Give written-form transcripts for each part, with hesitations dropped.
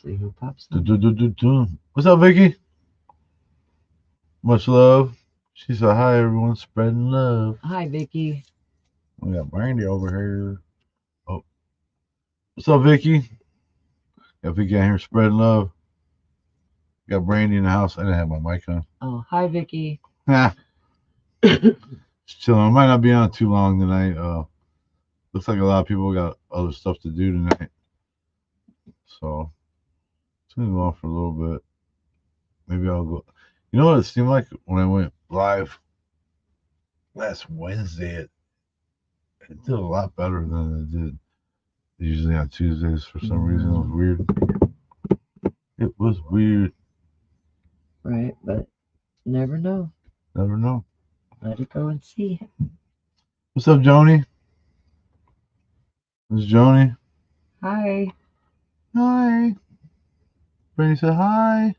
See who pops Do, up. do, do, do, do. What's up, Vicky? Much love. She said, hi, everyone. Spreading love. Hi, Vicky. We got Brandy over here. Oh, what's up, Vicky? Got Vicky out here spreading love. Got Brandy in the house. I didn't have my mic on. Oh, hi, Vicky. Nah, just chilling. I might not be on too long tonight. Looks like a lot of people got other stuff to do tonight. So, it's going to go on for a little bit. Maybe I'll go. You know what it seemed like when I went live last Wednesday? It did a lot better than it did usually on Tuesdays for some reason. It was weird. It was weird. Right, but never know. Never know. Let it go and see. What's up, Joni? This is Joni. Hi. Hi. Brandy said hi.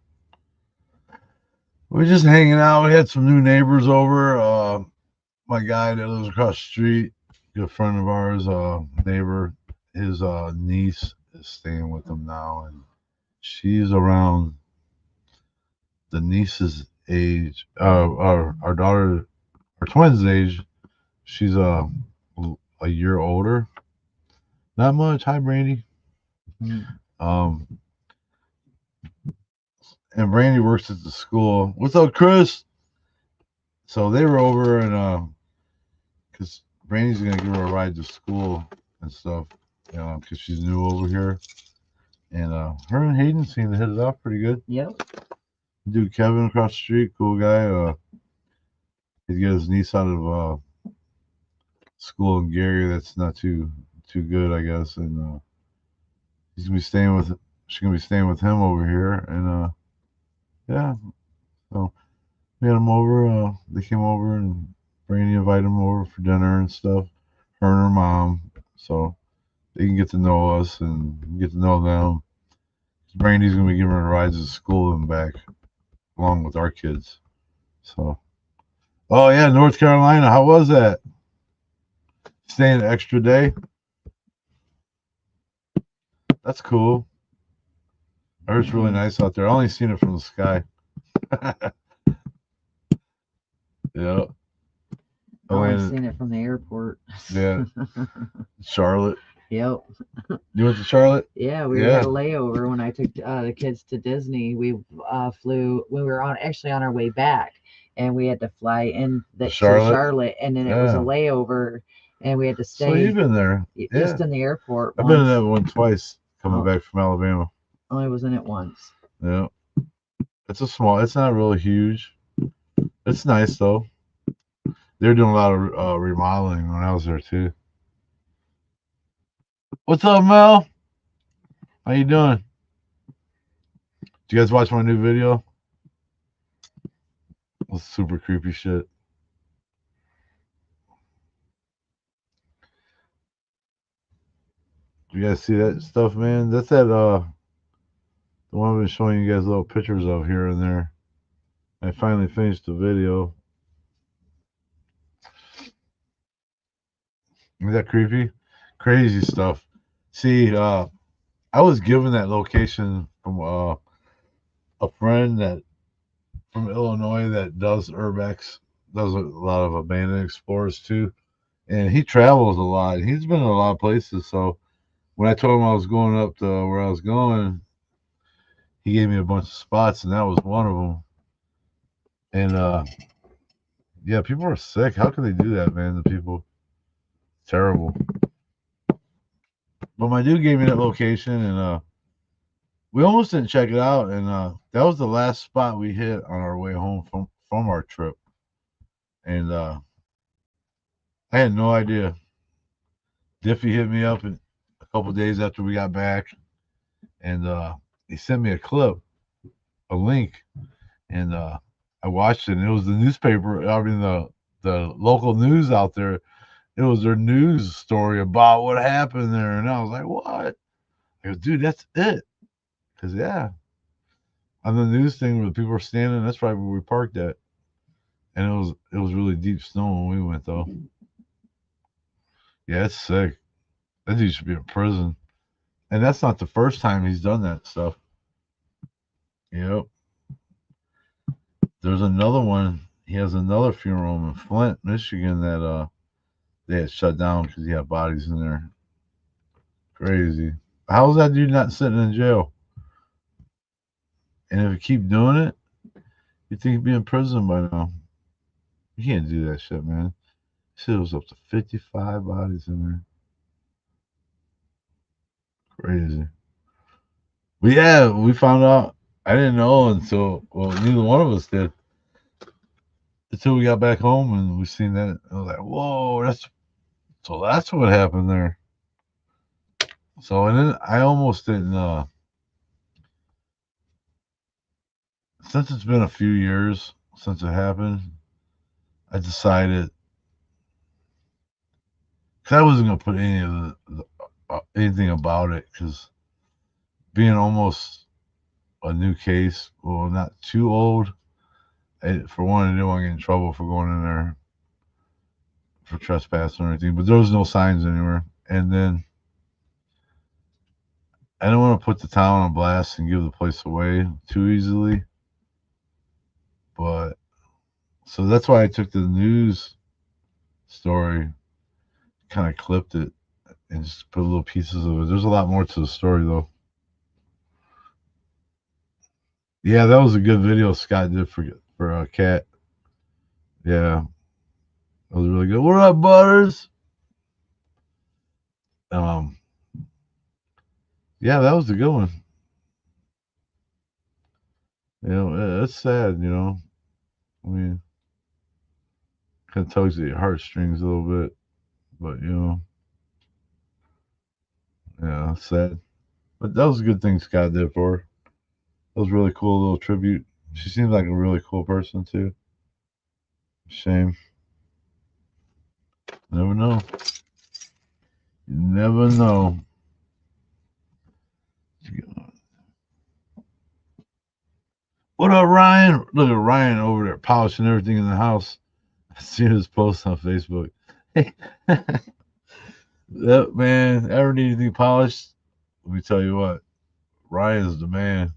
We're just hanging out. We had some new neighbors over. My guy that lives across the street, good friend of ours, neighbor, his niece is staying with him now, and she's around the niece's age. Our daughter, our twins' age. She's a year older. Not much. Hi, Brandy. Um, and Brandy works at the school. What's up, Chris? So they were over and because Brandy's gonna give her a ride to school and stuff, because she's new over here. And her and Hayden seem to hit it off pretty good. Yep. Dude, Kevin across the street, cool guy. He's got his niece out of school in Gary. That's not too good, I guess. And he's gonna be staying with. She's gonna be staying with him over here. And yeah, so we had them over. They came over and Brandy invited them over for dinner and stuff. Her and her mom, so they can get to know us and get to know them. Brandy's gonna be giving her rides to school and back, along with our kids. So, oh yeah, North Carolina. How was that? Staying an extra day. That's cool. I heard it's really nice out there. I only seen it from the sky. Yeah. I only seen it from the airport. Yeah. Charlotte. Yep. You went to Charlotte? Yeah, we had a layover when I took the kids to Disney. We flew when we were actually on our way back, and we had to fly in to Charlotte, and then it was a layover, and we had to stay. So you've been there? Just in the airport. I've been in that one twice coming back from Alabama. Only was in it once. Yeah. It's not really huge. It's nice though. They're doing a lot of remodeling when I was there too. What's up, Mel? How you doing? Did you guys watch my new video? It's super creepy shit. You guys see that stuff, man? That's the one I've been showing you guys little pictures of here and there. I finally finished the video. Is that creepy? Crazy stuff. See, I was given that location from a friend that from Illinois that does urbex, does a lot of abandoned explorers too, and he travels a lot. He's been in a lot of places. So when I told him I was going up to where I was going, he gave me a bunch of spots, and that was one of them. And yeah, people are sick. How can they do that, man? The people, terrible. But my dude gave me that location, and we almost didn't check it out, and that was the last spot we hit on our way home from our trip. And I had no idea. Diffie hit me up a couple days after we got back, and he sent me a clip, a link, and I watched it. And it was the newspaper. I mean, the local news out there. It was their news story about what happened there, and I was like, "What?" I go, "Dude, that's it." Because yeah, on the news thing where the people were standing, that's right where we parked at, and it was really deep snow when we went though. Yeah, it's sick. That dude should be in prison. And that's not the first time he's done that stuff. Yep. There's another one. He has another funeral home in Flint, Michigan that they had shut down because he had bodies in there. Crazy. How's that dude not sitting in jail? And if you keep doing it, you think he'd be in prison by now. You can't do that shit, man. Shit was up to 55 bodies in there. Crazy. But yeah, we found out. I didn't know until, well, neither one of us did until we got back home and we seen that. I was like, whoa, that's what happened there. So and then I almost didn't. Since it's been a few years since it happened, I decided because I wasn't gonna put any of anything about it because being almost a new case, well, not too old. For one, I didn't want to get in trouble for going in there for trespassing or anything, but there was no signs anywhere. And then I don't want to put the town on blast and give the place away too easily. But so that's why I took the news story, kind of clipped it, and just put little pieces of it. There's a lot more to the story though. Yeah, that was a good video Scott did for a cat. Yeah, that was really good. What up, Butters? Um, yeah, that was a good one. You know, it's sad. You know, I mean, kind of tugs at your heartstrings a little bit, but yeah, it's sad. But that was a good thing Scott did for her. That was really cool little tribute. She seems like a really cool person too. Shame. Never know. You never know. What up, Ryan? Look at Ryan over there polishing everything in the house. I see his post on Facebook. That man, ever need anything polished? Let me tell you what, Ryan's the man.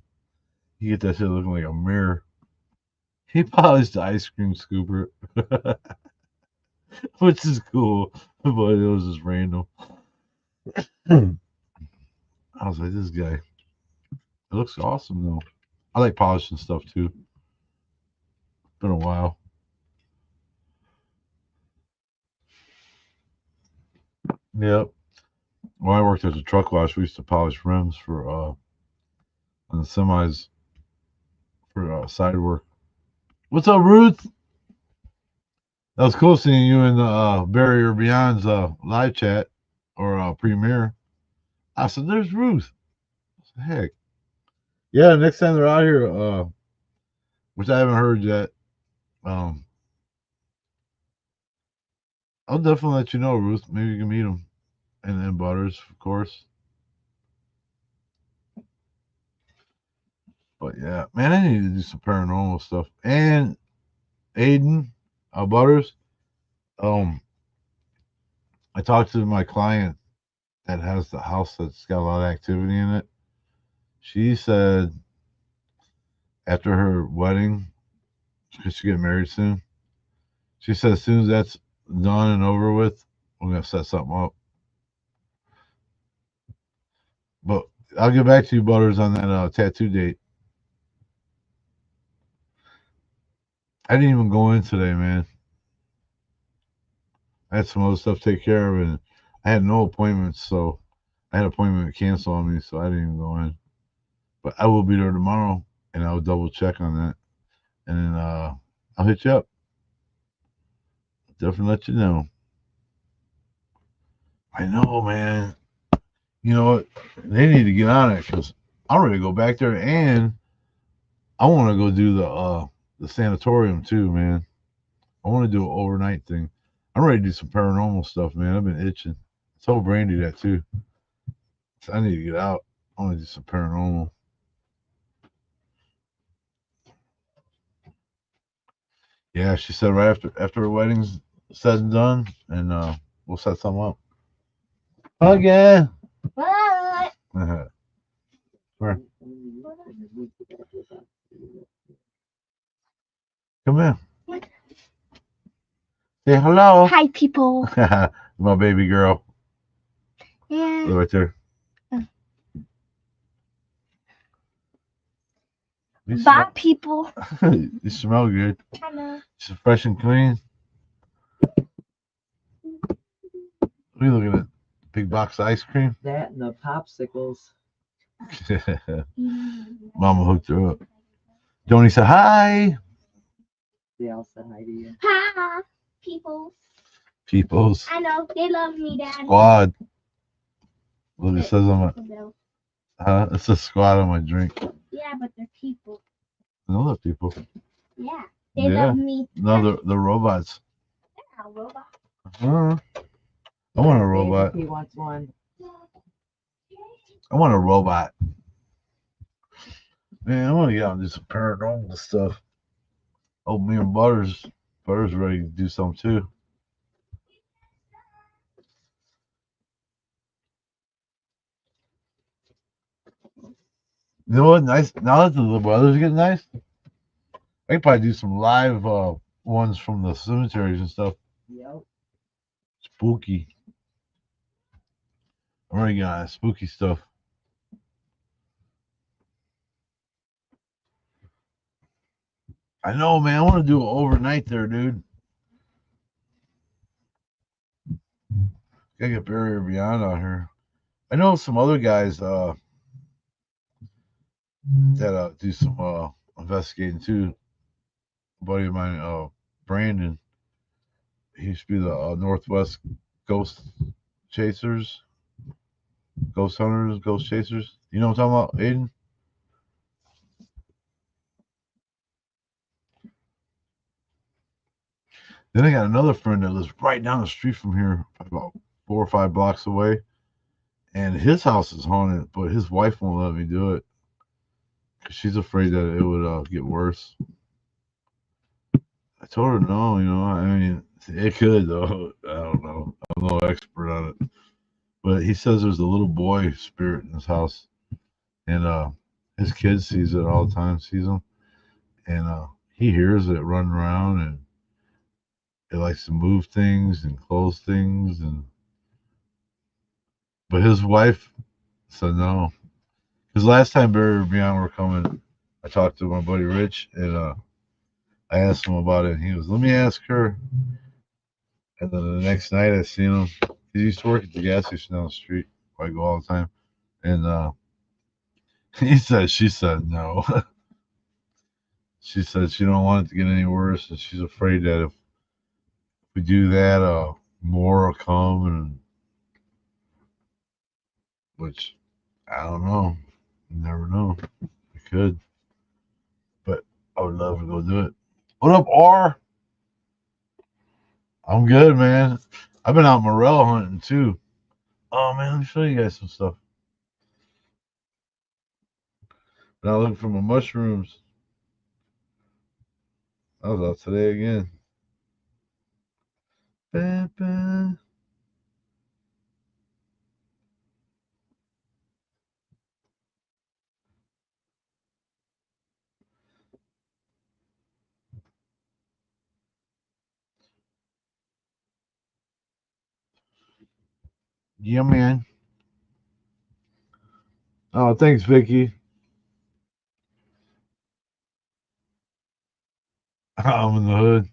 He get that shit looking like a mirror. He polished the ice cream scooper, which is cool, but it was just random. I was like, this guy, it looks awesome though. I like polishing stuff too. Been a while. Yep. When I worked as a truck wash, we used to polish rims for on the semis for side work. What's up, Ruth? That was cool seeing you in the Barrier Beyond's live chat or premiere. I said, "There's Ruth." I said, heck, yeah. Next time they're out here, which I haven't heard yet, um, I'll definitely let you know, Ruth. Maybe you can meet them, and then Butters, of course. But yeah, man, I need to do some paranormal stuff. And Aiden, Butters, um, I talked to my client that has the house that's got a lot of activity in it. She said after her wedding, because she get married soon, she said as soon as that's done and over with, we're gonna set something up. But I'll get back to you, Butters, on that tattoo date. I didn't even go in today, man. I had some other stuff to take care of, and I had no appointments, so I had an appointment canceled on me, so I didn't even go in. But I will be there tomorrow, and I'll double check on that, and then I'll hit you up. Definitely let you know. I know, man. You know what? They need to get on it because I'm ready to go back there, and I want to go do the sanatorium too, man. I want to do an overnight thing. I'm ready to do some paranormal stuff, man. I've been itching. I told Brandy that too. So I need to get out. I want to do some paranormal. Yeah, she said right after her wedding's said and done, and we'll set something up. Again. What? Where? Come in. Say hello. Hi, people. My baby girl. Yeah. Right there. Bye, people. You smell good. Hello. It's fresh and clean. What are you looking at? Big box of ice cream? That and the popsicles. Mama hooked her up. Joni said hi. They all said hi to you. Hi, people. Peoples. I know they love me, Dad. Squad. Look, it says on my. It says squad on my drink. Yeah, but they're people. Another people. Yeah, they love me. No, the robots. They're not robots. I want a robot. He wants one. I want a robot. Man, I want to get out and do some paranormal stuff. Oh, me and Butter's ready to do something too. You know what? Nice. Now that the weather's getting nice, I could probably do some live ones from the cemeteries and stuff. Yep. Spooky. I'm ready to get on that spooky stuff. I know, man. I want to do it overnight there, dude. Gotta get Barrier Beyond out here. I know some other guys that do some investigating too. A buddy of mine, Brandon, he used to be the Northwest Ghost Chasers, Ghost Hunters, Ghost Chasers. You know what I'm talking about, Aiden? Then I got another friend that lives right down the street from here, about 4 or 5 blocks away, and his house is haunted, but his wife won't let me do it because she's afraid that it would get worse. I told her no, I mean, it could though. I don't know. I'm no expert on it, but he says there's a little boy spirit in his house, and his kid sees it all the time, sees him, and he hears it running around, and it likes to move things and close things, and but his wife said no. Because last time Barry and Beyond were coming, I talked to my buddy Rich, and I asked him about it, and he was, let me ask her. And then the next night I seen him. He used to work at the gas station down the street where I go all the time. And she said no. She said she don't want it to get any worse, and she's afraid that if we do that, more will come, and which I don't know. You never know. I could, but I would love to go do it. What up, R? I'm good, man. I've been out morel hunting too. Oh man, let me show you guys some stuff. Been out looking for my mushrooms. I was out today again. Ba, ba. Yeah, man. Oh, thanks, Vicky. I'm in the hood.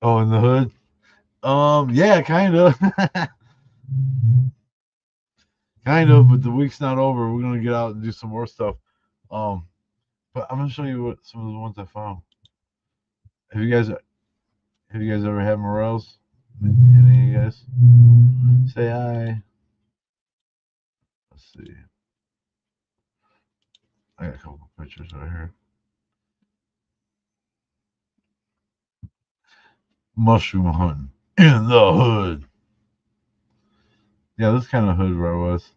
Oh, in the hood. Yeah, kind of, kind of. But the week's not over. We're gonna get out and do some more stuff. Um, but I'm gonna show you what some of the ones I found. Have you guys ever had morels? Any of you guys? Say hi. Let's see. I got a couple of pictures right here. Mushroom hunting in the hood. Yeah, this kind of hood where I was.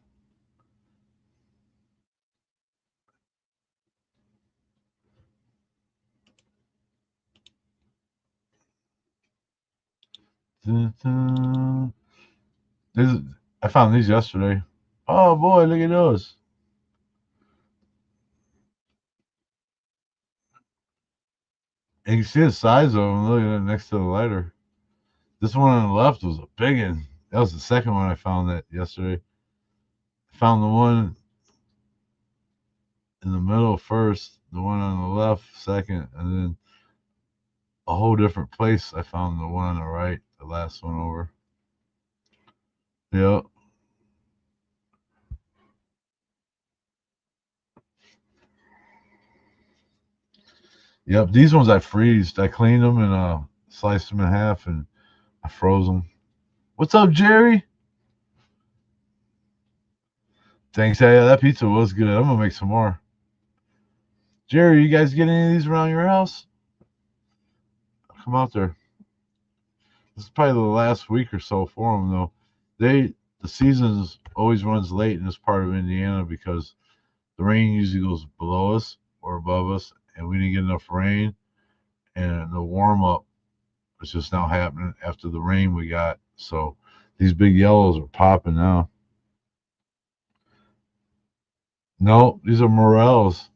Dun, dun. I found these yesterday. Oh boy, look at those. And you can see the size of them. Look at it next to the lighter. This one on the left was a big one. That was the second one I found that yesterday. I found the one in the middle first, the one on the left second, and then a whole different place. I found the one on the right, the last one over. Yep. Yep. These ones I freezed. I cleaned them and sliced them in half and I froze them. What's up, Jerry? Thanks. Yeah, that pizza was good. I'm gonna make some more. Jerry, you guys get any of these around your house? Come out there. This is probably the last week or so for them, though. The season always runs late in this part of Indiana because the rain usually goes below us or above us, and we didn't get enough rain. And the warm up is just now happening after the rain we got. So these big yellows are popping now. No, these are morels.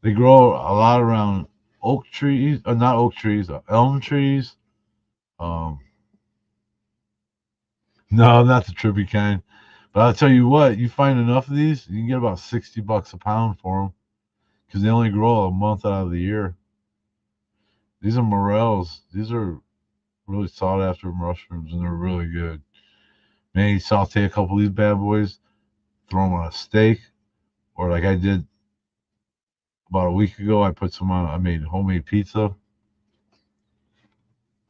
They grow a lot around oak trees, or not oak trees, elm trees. Um, no, not the trippy kind. But I'll tell you what, you find enough of these, you can get about $60 a pound for them because they only grow a month out of the year. These are morels. These are really sought after mushrooms, and they're really good. Maybe saute a couple of these bad boys, throw them on a steak, or like I did about a week ago, I put some on. I made homemade pizza.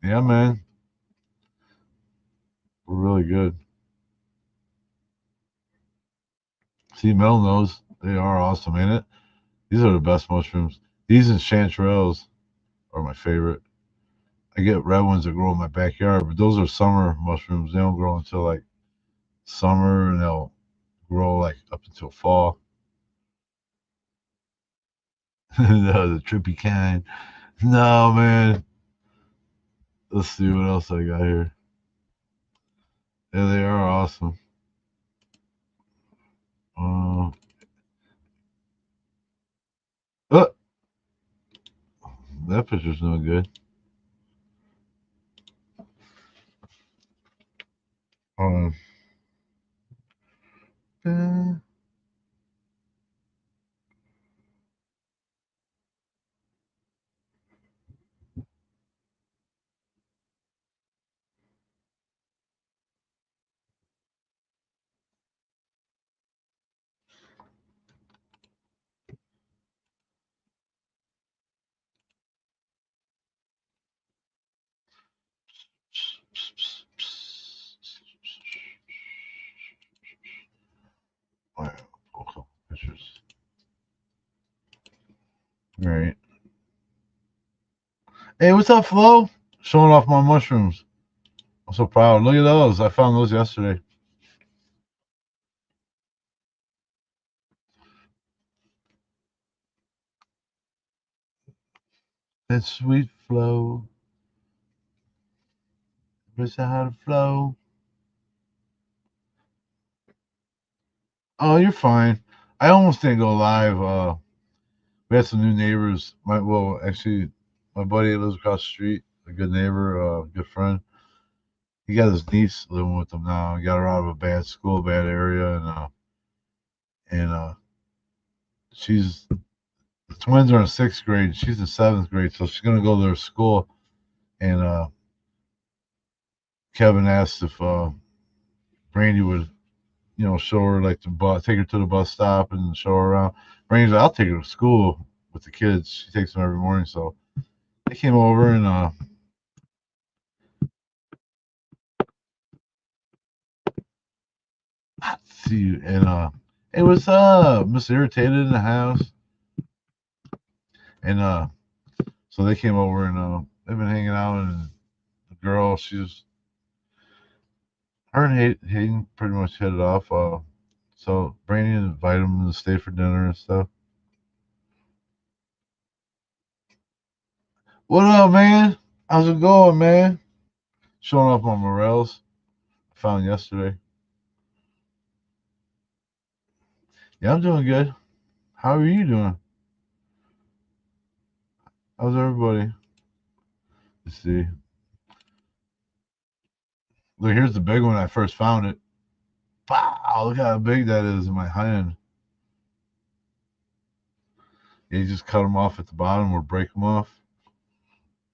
Yeah, man, we're really good. See, Mel knows they are awesome, ain't it? These are the best mushrooms. These and chanterelles are my favorite. I get red ones that grow in my backyard, but those are summer mushrooms. They don't grow until like summer, and they'll grow like up until fall. The trippy kind. No, man. Let's see what else I got here. Yeah, they are awesome. Uh, oh, that picture's no good. Um, eh, Wow, pull a couple pictures. All right. Hey, what's up, Flo? Showing off my mushrooms. I'm so proud. Look at those. I found those yesterday. That sweet flow. Miss how to flow. Oh, you're fine. I almost didn't go live. We had some new neighbors. Actually, my buddy that lives across the street, a good neighbor, good friend. He got his niece living with him now. He got her out of a bad school, bad area, and she's the twins are in sixth grade. She's in seventh grade, so she's gonna go to their school. And Kevin asked if Brandy would, show her like the bus, take her to the bus stop and show her around. Brandy's like, I'll take her to school with the kids. She takes them every morning, so they came over and see you and hey, what's up, Miss Irritated in the house? And so they came over and they've been hanging out, and the girl, her and Hayden pretty much hit it off. So Brandy invited them to stay for dinner and stuff. What up, man? How's it going, man? Showing off my morels. Found yesterday. Yeah, I'm doing good. How are you doing? How's everybody? Let's see. Look, here's the big one. I first found it. Wow, look how big that is in my hand. Yeah, you just cut them off at the bottom or break them off.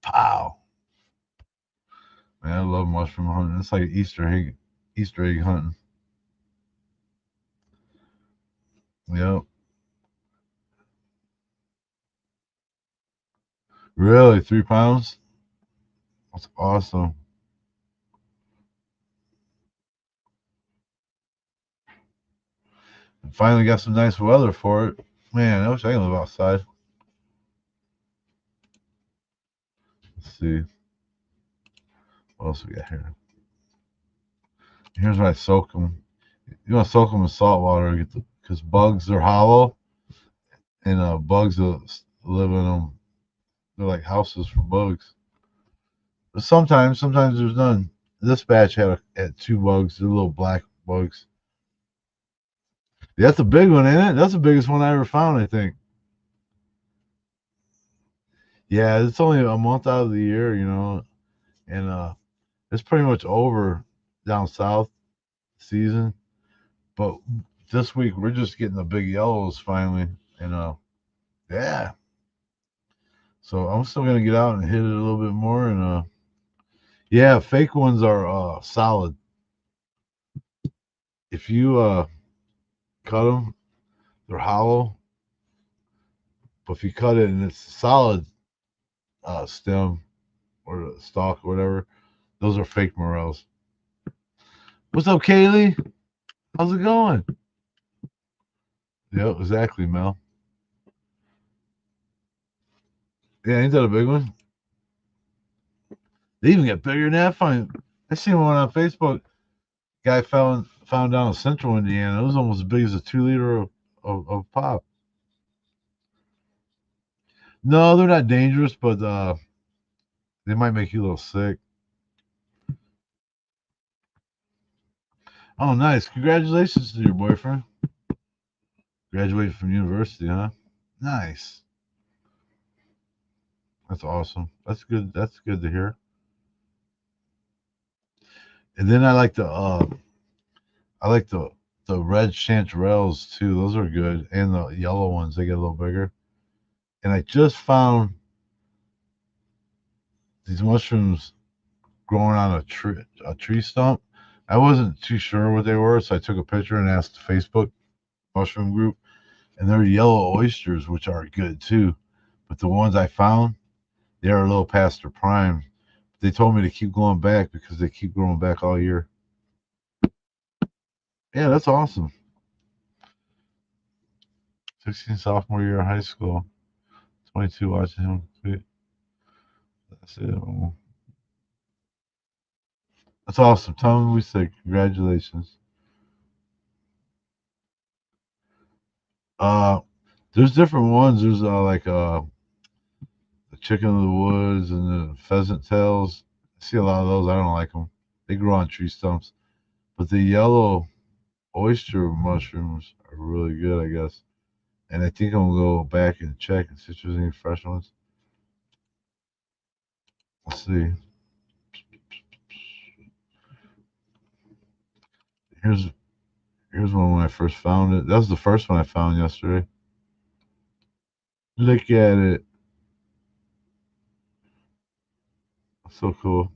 Pow. Man, I love mushroom hunting. It's like Easter egg hunting. Yep. Really? 3 pounds? That's awesome. And finally got some nice weather for it. Man, I wish I could live outside. Let's see. What else we got here? Here's where I soak them. You want to soak them in salt water because bugs are hollow and bugs will live in them. They're like houses for bugs. But sometimes there's none. This batch had 2 bugs. They're little black bugs. That's a big one, ain't it? That's the biggest one I ever found, I think. Yeah, it's only a month out of the year, and it's pretty much over down south season. But this week we're just getting the big yellows finally, and yeah. So I'm still gonna get out and hit it a little bit more, and yeah, fake ones are solid. If you cut them, they're hollow. But if you cut it and it's solid stem or stalk or whatever, those are fake morels. What's up, Kaylee? How's it going? Yep, exactly, Mel. Yeah, ain't that a big one? They even get bigger than that. I seen one on Facebook. Guy found down in central Indiana. It was almost as big as a 2 liter of pop. No, they're not dangerous, but they might make you a little sick. Oh, nice. Congratulations to your boyfriend. Graduated from university, huh? Nice. That's awesome. That's good. That's good to hear. And then I like the red chanterelles too. Those are good. And the yellow ones, they get a little bigger. And I just found these mushrooms growing on a tree stump. I wasn't too sure what they were, so I took a picture and asked the Facebook mushroom group, and they're yellow oysters, which are good too. But the ones I found, they're a little past their prime. They told me to keep going back because they keep growing back all year. Yeah, that's awesome. 16 sophomore year of high school. 22 watching him tweet. That's it. That's awesome. Tell him we say congratulations. Uh, there's different ones. There's like the chicken of the woods and the pheasant tails. I see a lot of those. I don't like them. They grow on tree stumps. But the yellow oyster mushrooms are really good, I guess. And I think I'm gonna go back and check and see if there's any fresh ones. Let's see. Here's here's one when I first found it. That was the first one I found yesterday. Look at it. So cool.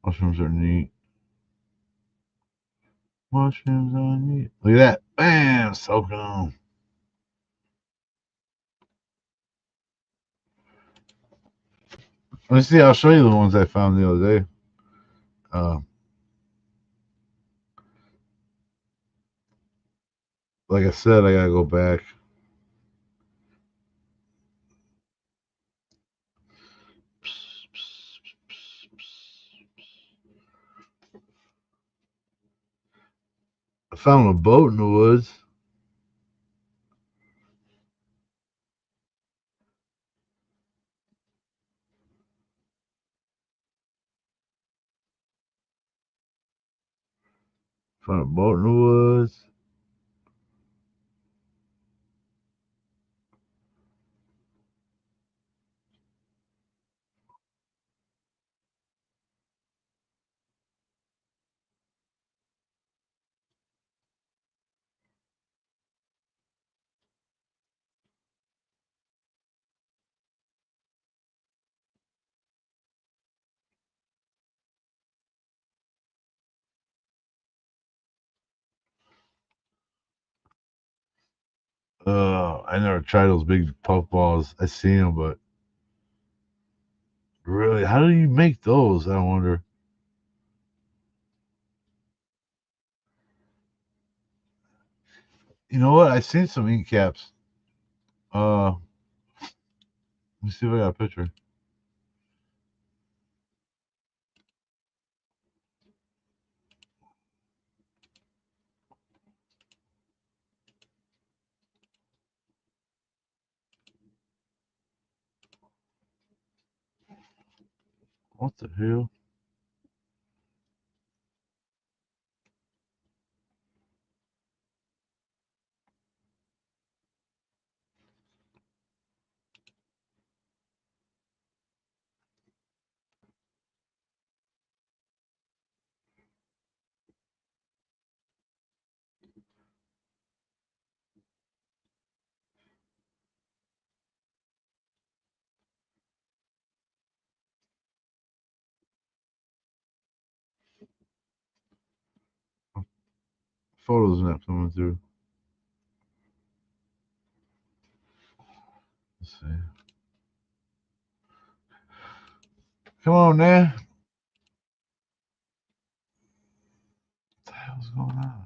Mushrooms are neat. Mushrooms are neat. Look at that. Bam! Soaking them. Let me see. I'll show you the ones I found the other day. Uh, like I said, I gotta go back. I found a boat in the woods. Found a boat in the woods. I never tried those big puff balls. I seen them, but really, how do you make those? I wonder. You know what? I seen some ink caps. Let me see if I got a picture. What the hell? Photos not coming through. Let's see. Come on, man. What the hell's going on?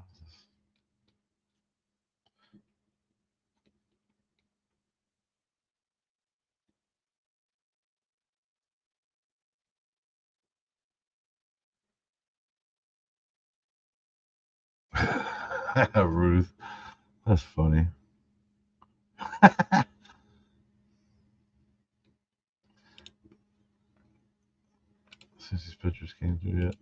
Ruth. That's funny. Since these pictures came through yet.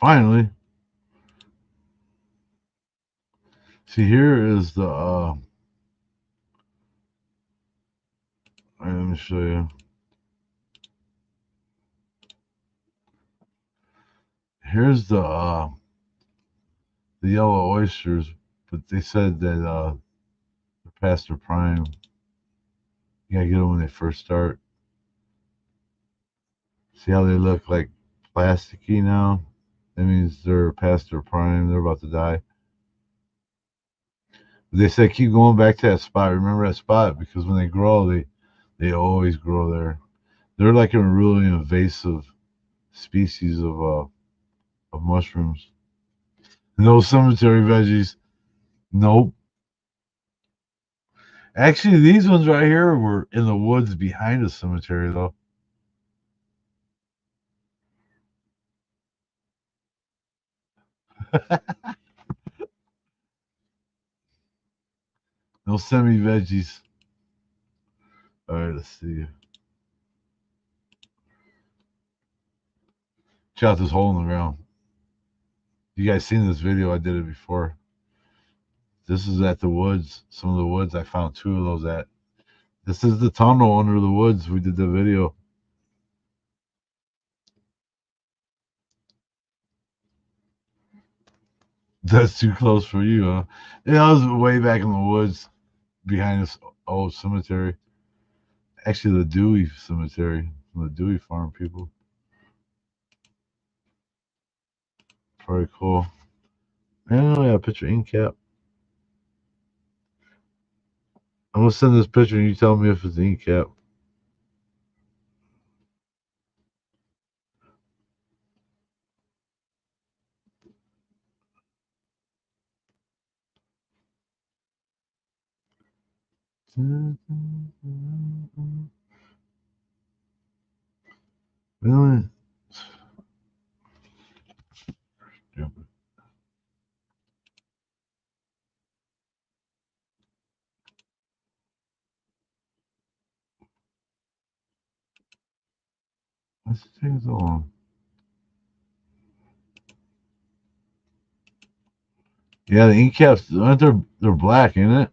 Finally. See, here is the. Let me show you. Here's the yellow oysters, but they said that they're past their prime. You gotta get them when they first start. See how they look like plasticky now? That means they're past their prime. They're about to die. But they said keep going back to that spot. Remember that spot because when they grow, they always grow there. They're like a really invasive species of mushrooms. No cemetery veggies. Nope. Actually, these ones right here were in the woods behind the cemetery, though. No semi veggies. All right, let's see. Check out this hole in the ground. You guys seen this video? I did it before. This is at the woods. Some of the woods. I found two of those at. This is the tunnel under the woods. We did the video. That's too close for you, huh? Yeah, I was way back in the woods behind this old cemetery. Actually, the Dewey Cemetery, the Dewey Farm people. Very cool. Man, I got a picture ink cap. I'm gonna send this picture and you tell me if it's ink cap. Really? What's it taking so long? Yeah, the ink caps, aren't they're black, ain't it?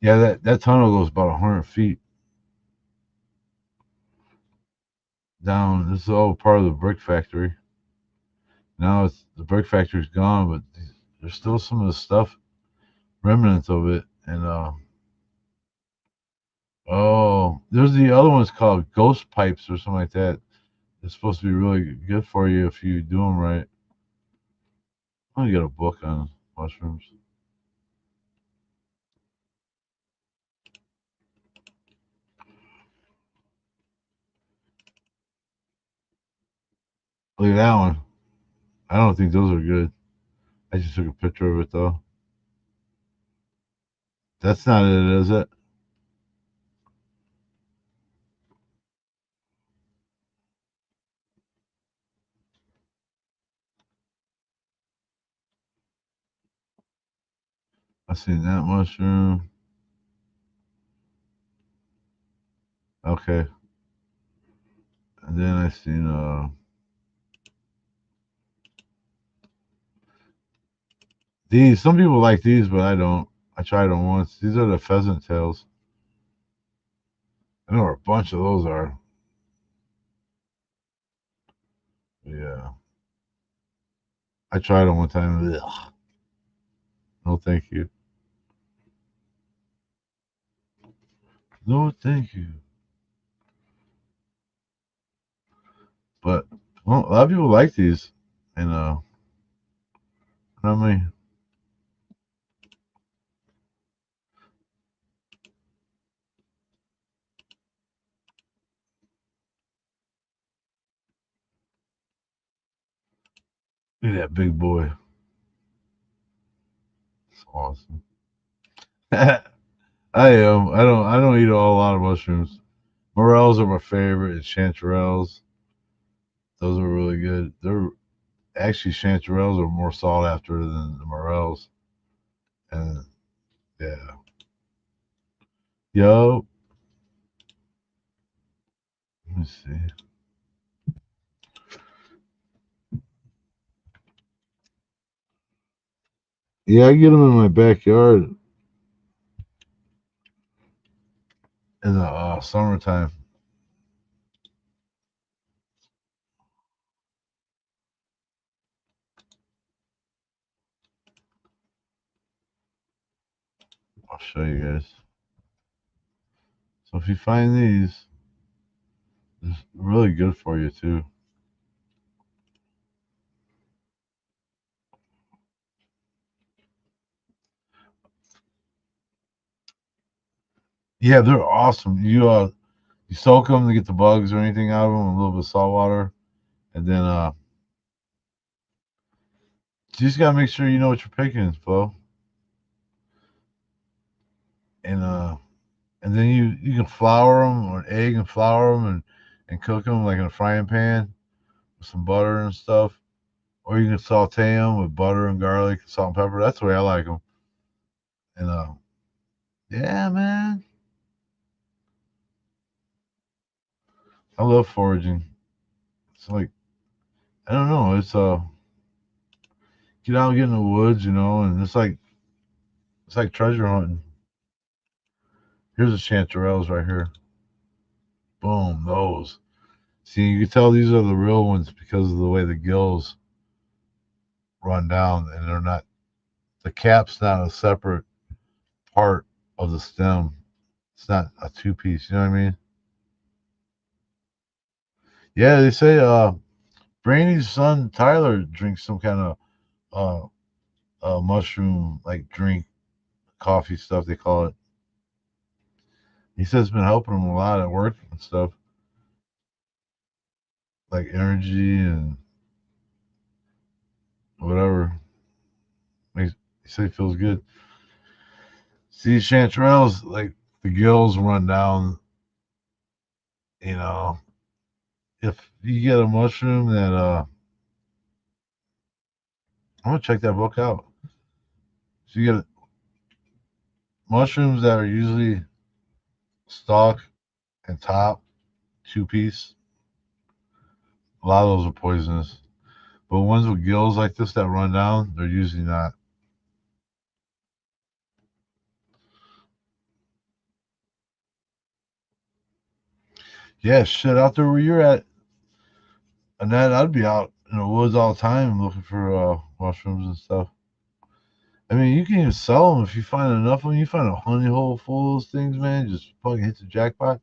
Yeah, that tunnel goes about 100 feet down. This is all part of the brick factory. Now it's the brick factory's gone, but there's still some of the stuff, remnants of it. And oh, there's the other ones called ghost pipes or something like that. It's supposed to be really good for you if you do them right. I'm gonna get a book on mushrooms. Look at that one. I don't think those are good. I just took a picture of it though. That's not it, is it? I seen that mushroom. Okay. And then I seen these. Some people like these, but I don't. I tried them once. These are the pheasant tails. I know where a bunch of those are. Yeah. I tried them one time. Ugh. No, thank you. No, thank you. But well, a lot of people like these, and I mean, look at that big boy. It's awesome. I am. I don't eat a whole lot of mushrooms. Morels are my favorite. And chanterelles. Those are really good. They're actually chanterelles are more sought after than the morels. And yeah, yo, let me see. Yeah, I get them in my backyard in the summertime. I'll show you guys. So if you find these, it's really good for you too. Yeah, they're awesome. You soak them to get the bugs or anything out of them, a little bit of salt water, and then you just gotta make sure you know what you're picking, Flo. And and then you can flour them or an egg and flour them and cook them like in a frying pan with some butter and stuff, or you can saute them with butter and garlic, salt and pepper. That's the way I like them. And yeah, man, I love foraging. It's like I don't know, it's get out and get in the woods, and it's like treasure hunting. Here's the chanterelles right here. Boom, those. See, you can tell these are the real ones because of the way the gills run down, and they're not. The cap's not a separate part of the stem. It's not a two piece. You know what I mean? Yeah, they say Brainy's son Tyler drinks some kind of mushroom like drink, coffee stuff they call it. He says it's been helping him a lot at work and stuff, like energy and whatever. Makes he said he feels good. See, chanterelles like the gills run down. You know, if you get a mushroom that I'm gonna check that book out. So you get mushrooms that are usually stalk and top 2 piece. A lot of those are poisonous. But ones with gills like this that run down, they're usually not. Yeah, shit, out there where you're at, Annette, I'd be out in the woods all the time looking for mushrooms and stuff. I mean, you can even sell them if you find enough of them. You find a honey hole full of those things, man. Just fucking hit the jackpot.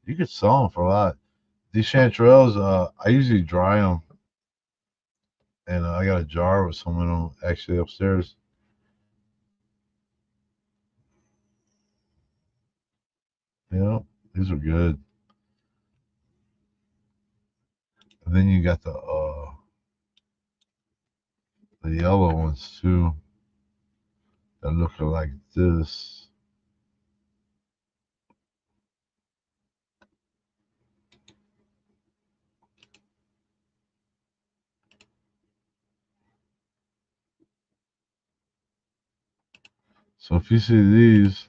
You could sell them for a lot. These chanterelles, I usually dry them, and I got a jar with some of them actually upstairs. Yeah, these are good. And then you got the yellow ones too that look like this. So if you see these,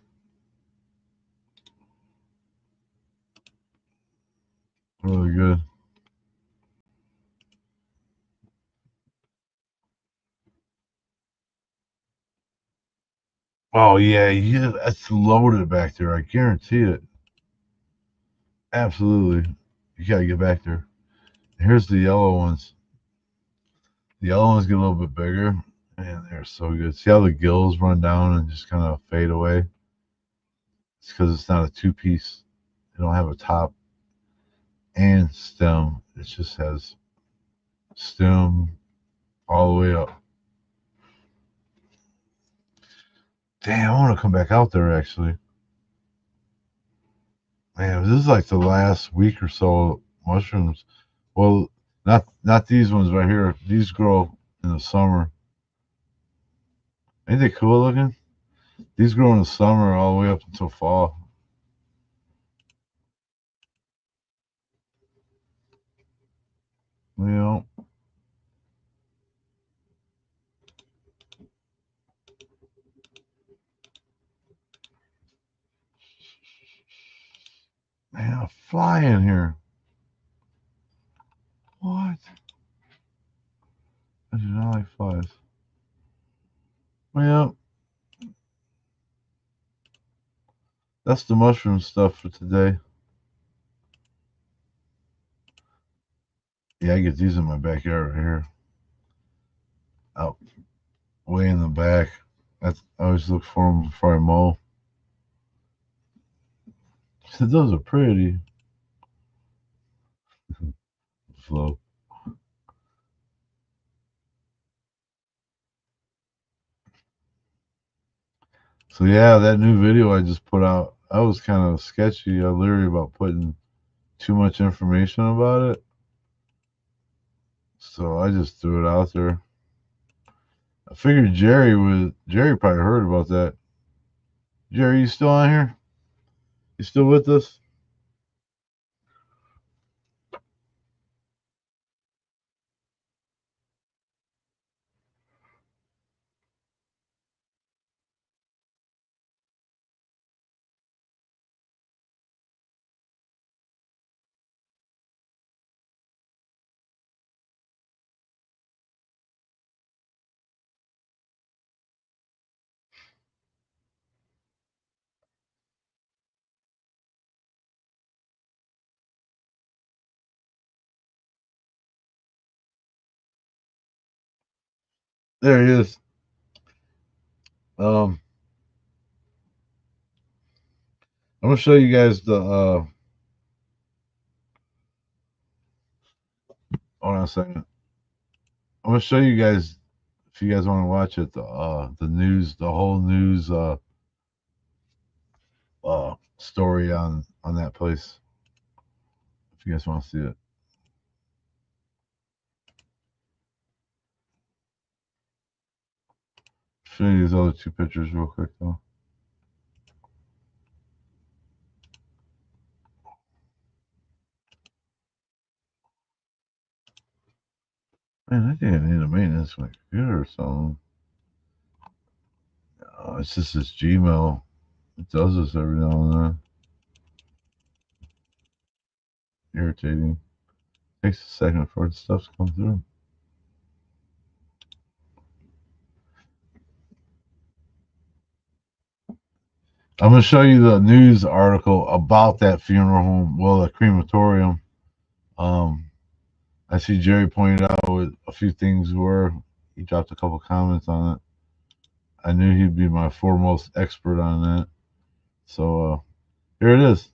really good. Oh yeah, yeah, that's loaded back there. I guarantee it. Absolutely, you gotta get back there. Here's the yellow ones. The yellow ones get a little bit bigger, and they're so good. See how the gills run down and just kind of fade away? It's because it's not a 2 piece. They don't have a top and stem. It just has stem all the way up. Damn, I want to come back out there actually. Man, this is like the last week or so of mushrooms. Well, not these ones right here. These grow in the summer. Ain't they cool looking? These grow in the summer all the way up until fall. You know, man, a fly in here. What? I do not like flies. Well, that's the mushroom stuff for today. Yeah, I get these in my backyard right here. Out way in the back. That's I always look for them before I mow. Those are pretty. Flow. So yeah, that new video I just put out, I was kind of sketchy. I leery about putting too much information about it. So I just threw it out there. I figured Jerry probably heard about that. Jerry, you still on here? You still with us? There he is. Um, I'm gonna show you guys the hold on a second. I'm gonna show you guys if you guys want to watch it, the news, the whole news story on that place. If you guys want to see it. Show you these other two pictures real quick though. Man, I think I need a maintenance my computer or something. It's just this Gmail. It does this every now and then. Irritating. Takes a second for the stuff to come through. I'm going to show you the news article about that funeral home, well, the crematorium. I see Jerry pointed out what a few things were. He dropped a couple comments on it. I knew he'd be my foremost expert on that. So here it is.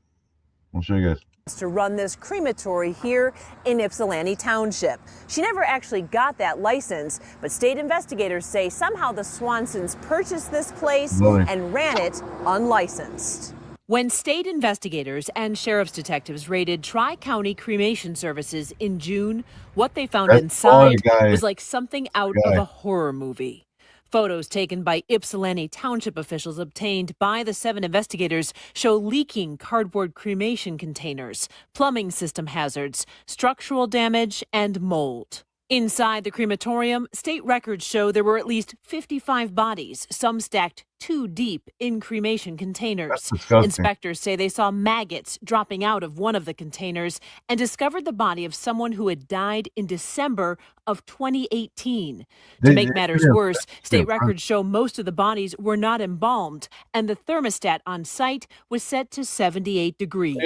I'll show you guys. To run this crematory here in Ypsilanti Township. She never actually got that license, but state investigators say somehow the Swansons purchased this place and ran it unlicensed. When state investigators and sheriff's detectives raided Tri-County Cremation Services in June, what they found inside was like something out of a horror movie. Photos taken by Ypsilanti Township officials obtained by the 7 investigators show leaking cardboard cremation containers, plumbing system hazards, structural damage, and mold. Inside the crematorium, state records show there were at least 55 bodies, some stacked 2 deep in cremation containers. Inspectors say they saw maggots dropping out of one of the containers and discovered the body of someone who had died in December of 2018. To make matters worse, state records show most of the bodies were not embalmed, and the thermostat on site was set to 78 degrees.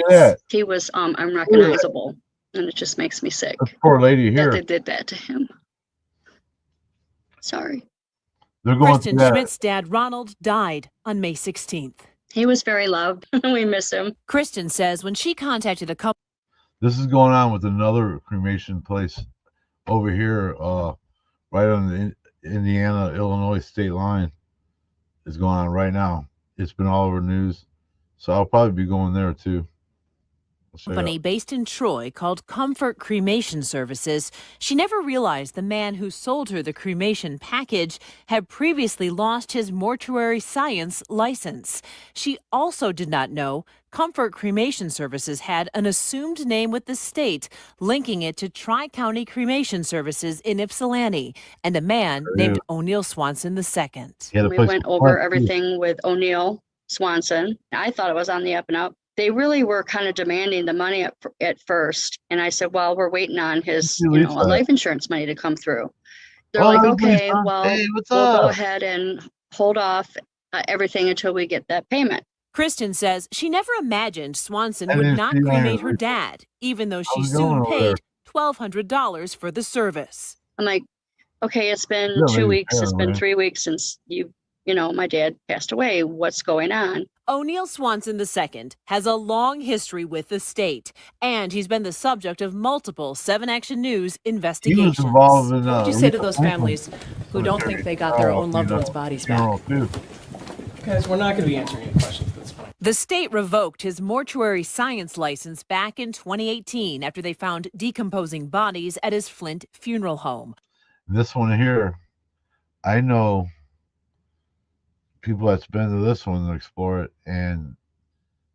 He was unrecognizable. And it just makes me sick. This poor lady here. That they did that to him. Sorry. Kristen Schmidt's dad, Ronald, died on May 16th. He was very loved. We miss him. Kristen says when she contacted a couple. This is going on with another cremation place over here, right on the Indiana-Illinois state line. It's going on right now. It's been all over the news. So I'll probably be going there too. Company based in Troy called Comfort Cremation Services. She never realized the man who sold her the cremation package had previously lost his mortuary science license. She also did not know Comfort Cremation Services had an assumed name with the state, linking it to Tri-County Cremation Services in Ypsilanti and a man named O'Neill Swanson II. We went over everything with O'Neill Swanson. I thought it was on the up and up. They really were kind of demanding the money at first. And I said, well, we're waiting on his, life insurance money to come through. They're like, okay, well, we'll go ahead and hold off everything until we get that payment. Kristen says she never imagined Swanson would not cremate her dad, even though she soon paid $1,200 for the service. I'm like, okay, it's been 2 weeks. It's been 3 weeks since my dad passed away. What's going on? O'Neill Swanson II has a long history with the state, and he's been the subject of multiple 7 Action News investigations. What would you say to those families who don't think they got their own loved ones' bodies back? Guys, we're not going to be answering any questions at this point. The state revoked his mortuary science license back in 2018 after they found decomposing bodies at his Flint funeral home. This one here, I know people that's been to this one to explore it, and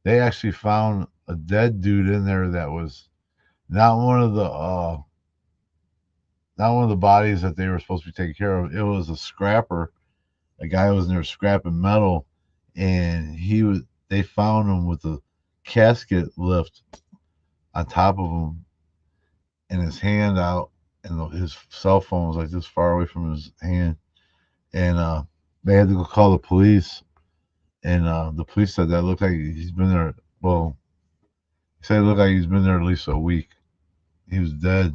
they actually found a dead dude in there that was not one of the bodies that they were supposed to be taking care of. It was a scrapper. A guy was in there scrapping metal, and they found him with a casket lift on top of him and his hand out, and his cell phone was like this far away from his hand, and they had to go call the police, and the police said that looked like he's been there. Well, he said it looked like he's been there at least a week. He was dead,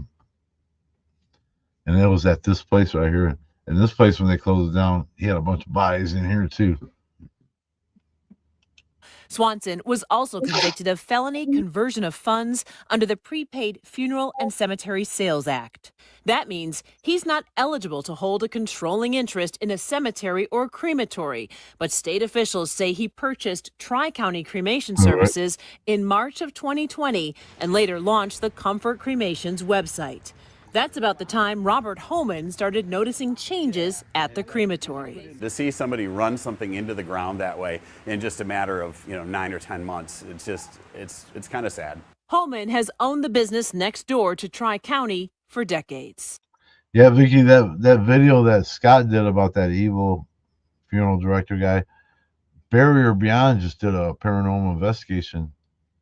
and it was at this place right here. And this place, when they closed it down, he had a bunch of bodies in here too. Swanson was also convicted of felony conversion of funds under the Prepaid Funeral and Cemetery Sales Act. That means he's not eligible to hold a controlling interest in a cemetery or crematory, but state officials say he purchased Tri-County Cremation Services in March of 2020 and later launched the Comfort Cremation's website. That's about the time Robert Holman started noticing changes at the crematory. To see somebody run something into the ground that way in just a matter of 9 or 10 months, it's kind of sad. Holman has owned the business next door to Tri-County for decades. Yeah, Vicky, that video that Scott did about that evil funeral director guy, Barrier Beyond just did a paranormal investigation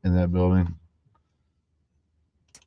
in that building.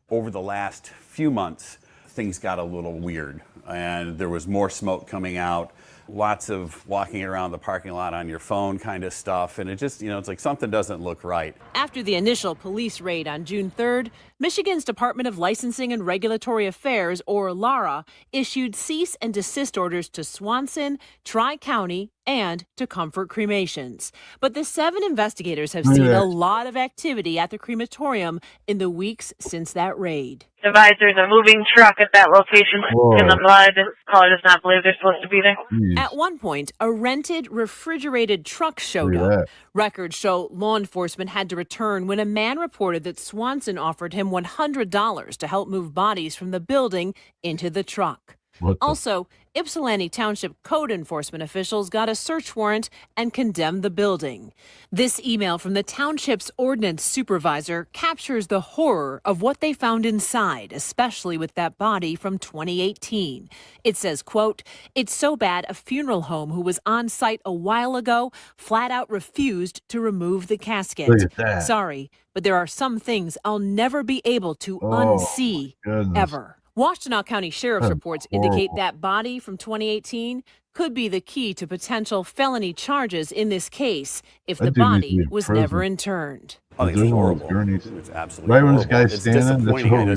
Over the last few months, things got a little weird, and there was more smoke coming out, lots of walking around the parking lot on your phone kind of stuff, and it just, it's like something doesn't look right. After the initial police raid on June 3rd, Michigan's Department of Licensing and Regulatory Affairs, or LARA, issued cease and desist orders to Swanson, Tri-County, and to Comfort Cremations. But the 7 investigators have seen a lot of activity at the crematorium in the weeks since that raid. Advisors, a moving truck at that location in the blood. Caller does not believe they're supposed to be there. At one point, a rented refrigerated truck showed up. Records show law enforcement had to return when a man reported that Swanson offered him $100 to help move bodies from the building into the truck. Also, Ypsilanti Township code enforcement officials got a search warrant and condemned the building. This email from the township's ordnance supervisor captures the horror of what they found inside, especially with that body from 2018. It says, quote, "It's so bad a funeral home who was on site a while ago flat out refused to remove the casket. Look at that. Sorry, but there are some things I'll never be able to unsee ever." Washtenaw County Sheriff's reports indicate that body from 2018 could be the key to potential felony charges in this case if the body was never interned. I think it's horrible. It's absolutely right when this horrible. guy's It's standing, disappointing.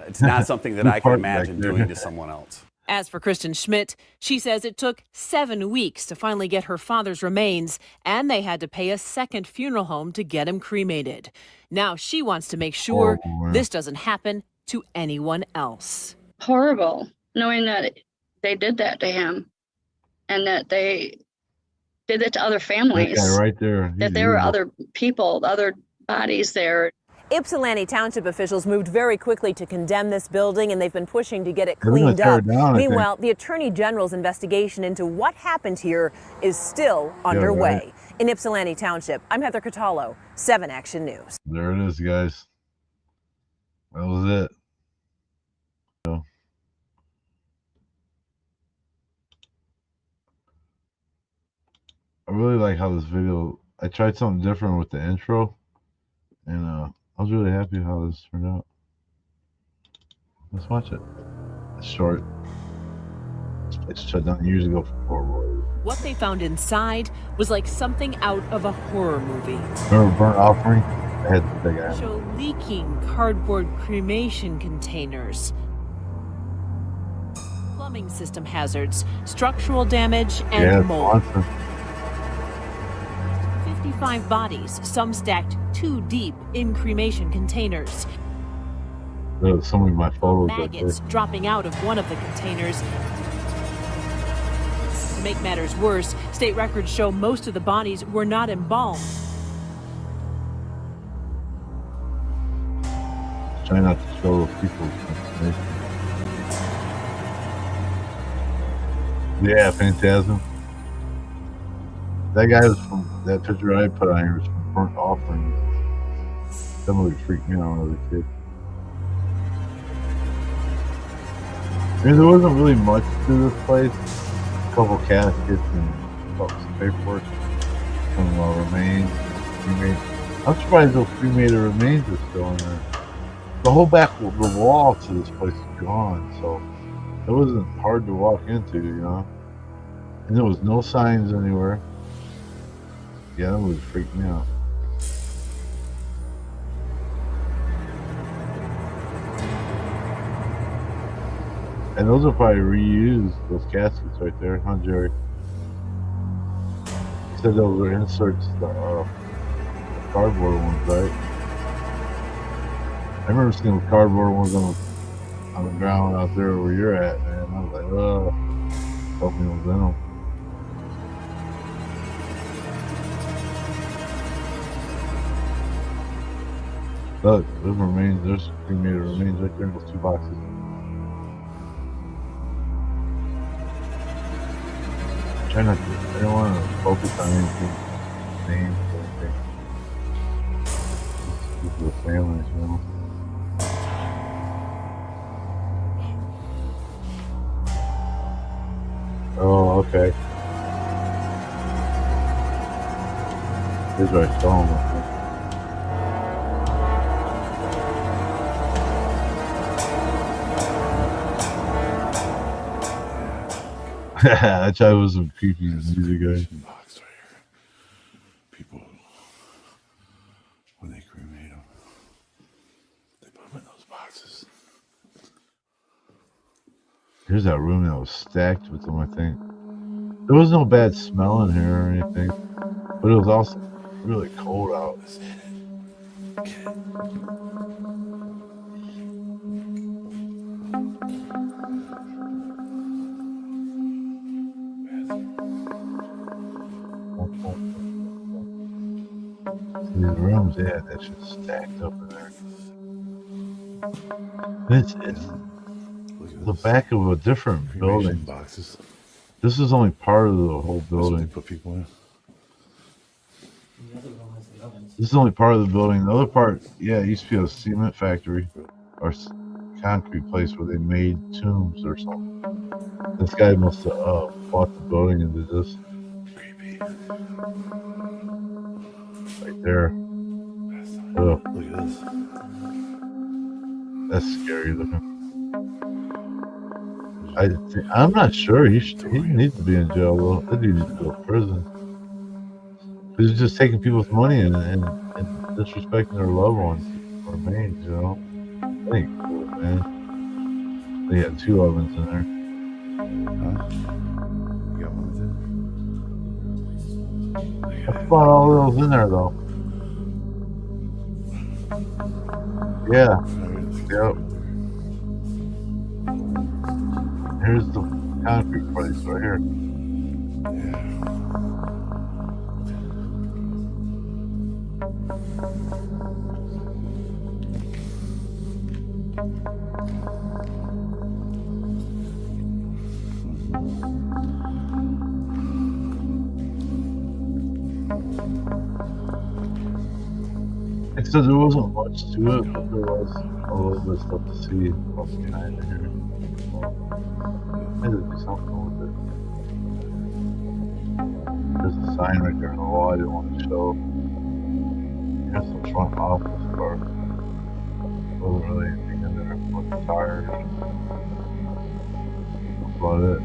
It's not something that I can imagine doing to someone else. As for Kristen Schmidt, she says it took 7 weeks to finally get her father's remains, and they had to pay a second funeral home to get him cremated. Now she wants to make sure this doesn't happen to anyone else. Horrible, knowing that they did that to him and that they did it to other families. That guy right there. That there were other people, other bodies there. Ypsilanti Township officials moved very quickly to condemn this building, and they've been pushing to get it cleaned up. Meanwhile, the Attorney General's investigation into what happened here is still underway. In Ypsilanti Township, I'm Heather Catallo, 7 Action News. There it is, guys. That was it. I really like how this video, I tried something different with the intro, and I was really happy how this turned out. Let's watch it. It's short. This place shut down years ago for horror. What they found inside was like something out of a horror movie. Remember Burnt Offering? I had the big eye. Show leaking cardboard cremation containers, plumbing system hazards, structural damage, and mold. 55 bodies, some stacked 2 deep in cremation containers. There's some of my photos Maggots dropping out of one of the containers. To make matters worse, state records show most of the bodies were not embalmed. Try not to show people information. Yeah, Phantasm. That guy was from that picture I put on here was from Burnt Offering. That movie freaked me out when I was a kid. I mean, there wasn't really much to this place. A couple caskets and some paperwork, some remains. I'm surprised those cremated remains are still in there. The whole back of the wall to this place is gone, so it wasn't hard to walk into, And there was no signs anywhere. Yeah, that would freak me out. And those are probably reused, those caskets right there, huh, Jerry? You said those were inserts, the cardboard ones, right? I remember seeing the cardboard ones on the ground out there where you're at, man. I was like, oh, hope me was in them. Look, there's remains, there's cremated remains right there in those 2 boxes. I don't want to focus on anything, names or anything. These are the families, Oh, okay. Here's where I saw him. That guy was some creepy music guy. Box right here. People, when they cremate them, they put them in those boxes. Here's that room that was stacked with them, I think. There was no bad smell in here or anything, but it was also really cold out. These rooms, yeah, that shit stacked up in there. It's the back of a different building. Boxes. This is only part of the whole building. That's what they put people in. This is only part of the building. The other part, yeah, it used to be a cement factory or concrete place where they made tombs or something. This guy must have bought the building and did this. Creepy. Right there. Look at this. That's scary looking. I'm not sure. He needs to be in jail though. That dude needs to go to prison. Because he's just taking people's money and disrespecting their loved ones or remains, you know. That ain't cool, man. They got 2 ovens in there. Huh? You got one with it? I bought all those in there though. Yeah. Yep. Here's the concrete place right here. Yeah. Except there wasn't much to it, but there was a little bit of stuff to see up behind here. Maybe there'd be something with it. There's a sign right there on the wall I didn't want to show. Here's the front office part. Wasn't really anything in there but the tires. That's about it.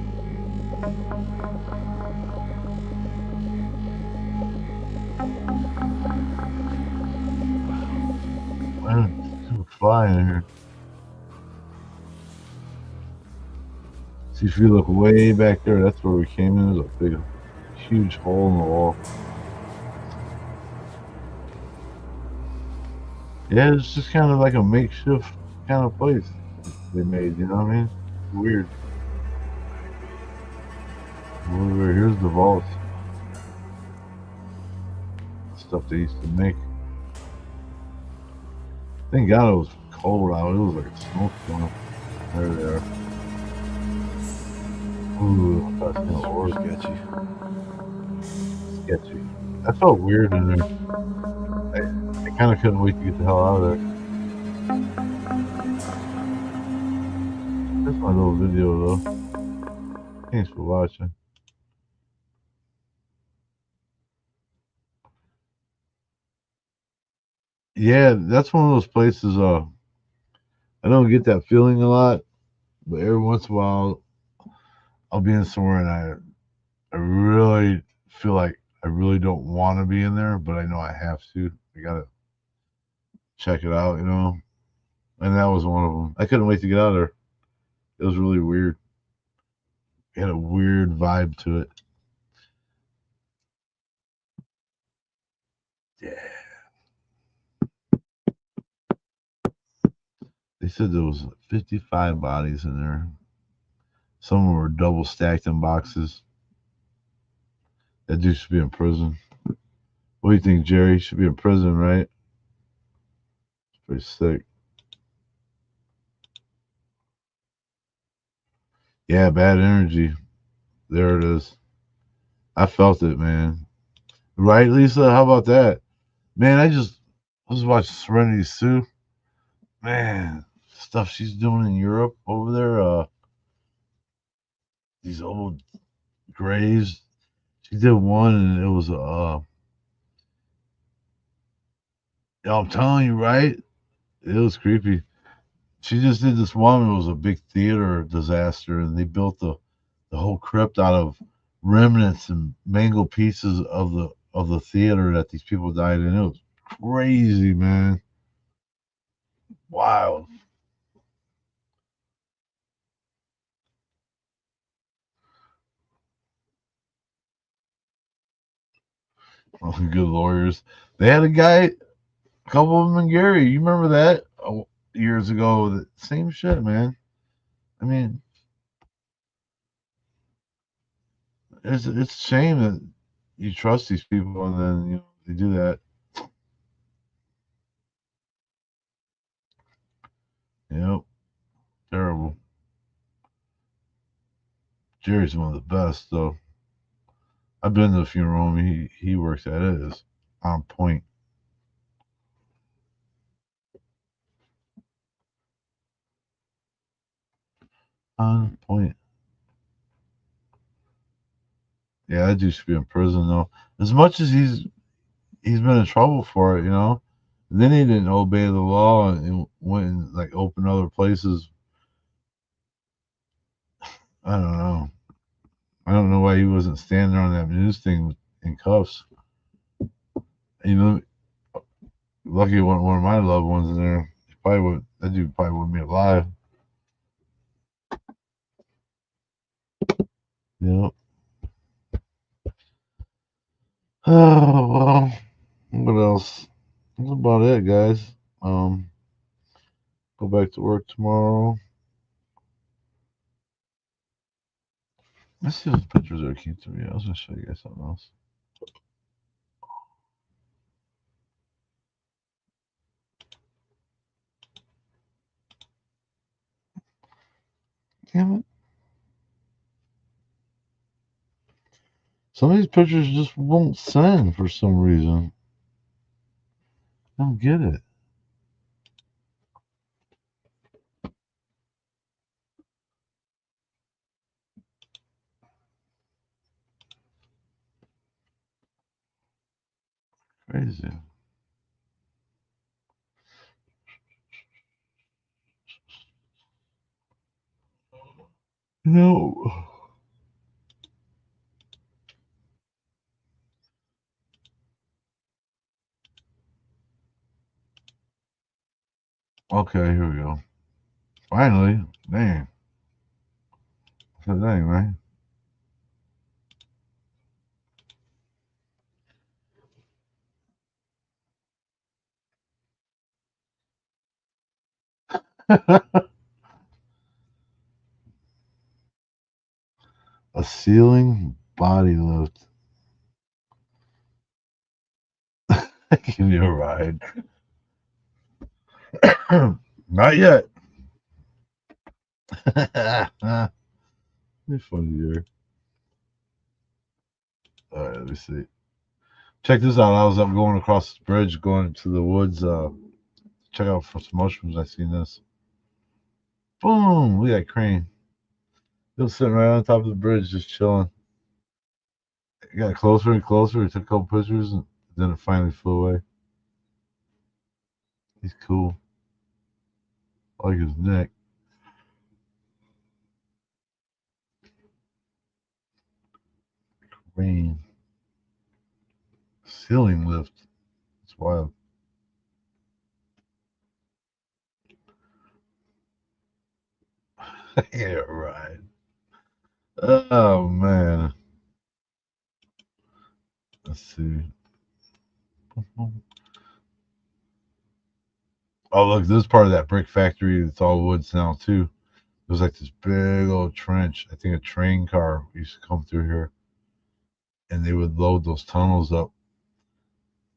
Man, it's flying in here. See, if you look way back there, that's where we came in. There's a big, huge hole in the wall. Yeah, it's just kind of like a makeshift kind of place they made, you know what I mean? Weird. Over here's the vaults. Stuff they used to make. Thank God it was cold out. It was like a snowstorm. There they are. Ooh, that's gonna work. Sketchy. That felt weird in there. I kind of couldn't wait to get the hell out of there. That's my little video though. Thanks for watching. Yeah, that's one of those places. I don't get that feeling a lot, but every once in a while, I'll be in somewhere and I really feel like I really don't want to be in there, but I know I have to. I gotta check it out, you know. And that was one of them. I couldn't wait to get out of there. It was really weird. It had a weird vibe to it. Yeah. They said there was 55 bodies in there. Some of them were double stacked in boxes. That dude should be in prison. What do you think, Jerry? He should be in prison, right? It's pretty sick. Yeah, bad energy. There it is. I felt it, man. Right, Lisa? How about that? Man, I was watching Serenity Sue. Man, stuff she's doing in Europe over there. These old graves. She did one, and it was I'm telling you, right? It was creepy. She just did this one. It was a big theater disaster, and they built the whole crypt out of remnants and mangled pieces of the theater that these people died in. It was crazy, man. Wild. Good lawyers. They had a guy, a couple of them in Gary. You remember that years ago? The same shit, man. I mean, it's a shame that you trust these people and then they do that. Yep, terrible. Jerry's one of the best, though. I've been to the funeral home he works at. It is on point. On point. Yeah, that dude should be in prison though. As much as he's been in trouble for it, then he didn't obey the law and went and like opened other places. I don't know. I don't know why he wasn't standing on that news thing in cuffs. Lucky one of my loved ones in there. That dude probably wouldn't be alive. Yep. Oh well. What else? That's about it, guys. Go back to work tomorrow. Let's see those pictures are cute to me. I was gonna show you guys something else. Damn it. Some of these pictures just won't send for some reason. I don't get it. Crazy. No. Okay, here we go. Finally. Dang. That's a thing, right? A ceiling body lift. Give me a ride. Not yet. It's funny here. All right, let me see. Check this out. I was up going across this bridge, going to the woods. Check out for some mushrooms. I seen this. Boom! Look at that crane. It was sitting right on top of the bridge, just chilling. It got closer and closer. He took a couple pictures, and then it finally flew away. He's cool. I like his neck. Crane. Ceiling lift. It's wild. Yeah, right. Oh man. Let's see. Oh look, this is part of that brick factory. It's all woods now too. There's like this big old trench. I think a train car used to come through here, and they would load those tunnels up,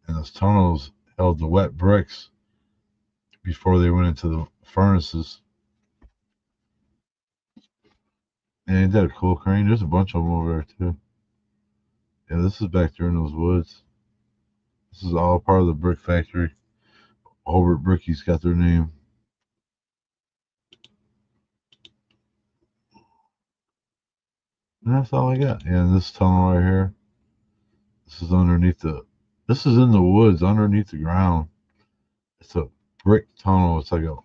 and those tunnels held the wet bricks before they went into the furnaces. And ain't that a cool crane? There's a bunch of them over there too. Yeah, this is back there in those woods. This is all part of the brick factory. Hobart Brickies got their name. And that's all I got. Yeah, and this tunnel right here. This is underneath the. This is in the woods, underneath the ground. It's a brick tunnel. It's like a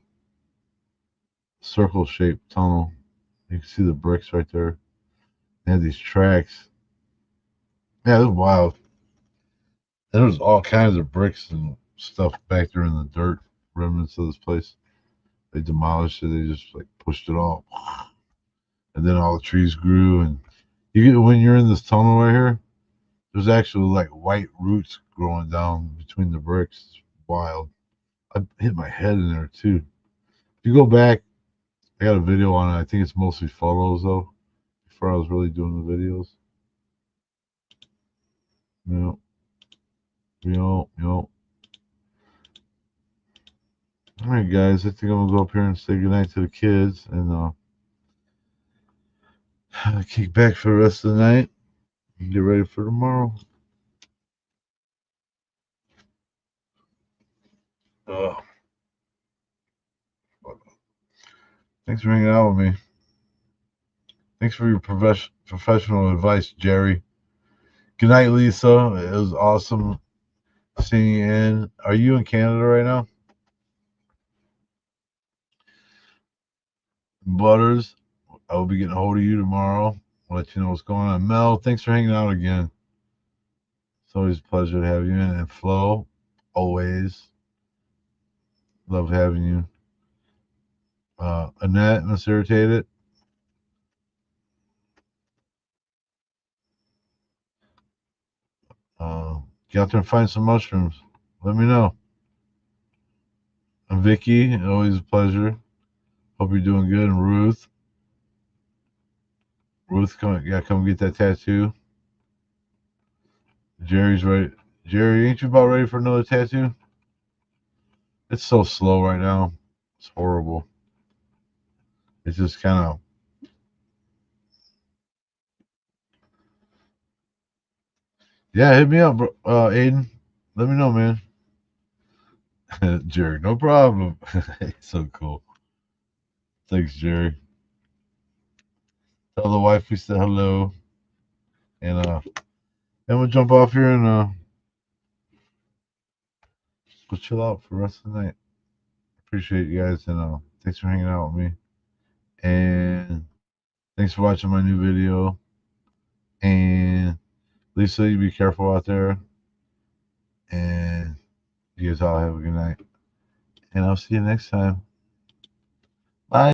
circle-shaped tunnel. You can see the bricks right there. They had these tracks. Yeah, it was wild. There was all kinds of bricks and stuff back there in the dirt, remnants of this place. They demolished it. They just like pushed it all, and then all the trees grew. And you get when you're in this tunnel right here, there's actually like white roots growing down between the bricks. It's wild. I hit my head in there too. If you go back, I got a video on it. I think it's mostly photos though. Before I was really doing the videos. Yep. All right, guys. I think I'm gonna go up here and say goodnight to the kids and kick back for the rest of the night and get ready for tomorrow. Thanks for hanging out with me. Thanks for your professional advice, Jerry. Good night, Lisa. It was awesome seeing you in. Are you in Canada right now? Butters, I will be getting a hold of you tomorrow. I'll let you know what's going on. Mel, thanks for hanging out again. It's always a pleasure to have you in. And Flo, always love having you. Annette, Miss Irritated. Get out there and find some mushrooms. Let me know. And Vicky, always a pleasure. Hope you're doing good. And Ruth, come get that tattoo. Jerry's ready. Jerry, ain't you about ready for another tattoo? It's so slow right now. It's horrible. It's just kind of. Yeah, hit me up, bro. Aiden. Let me know, man. Jerry, no problem. So cool. Thanks, Jerry. Tell the wife we said hello. And then we'll jump off here and go chill out for the rest of the night. Appreciate you guys and thanks for hanging out with me. And thanks for watching my new video. And Lisa, you be careful out there. And you guys all have a good night. And I'll see you next time.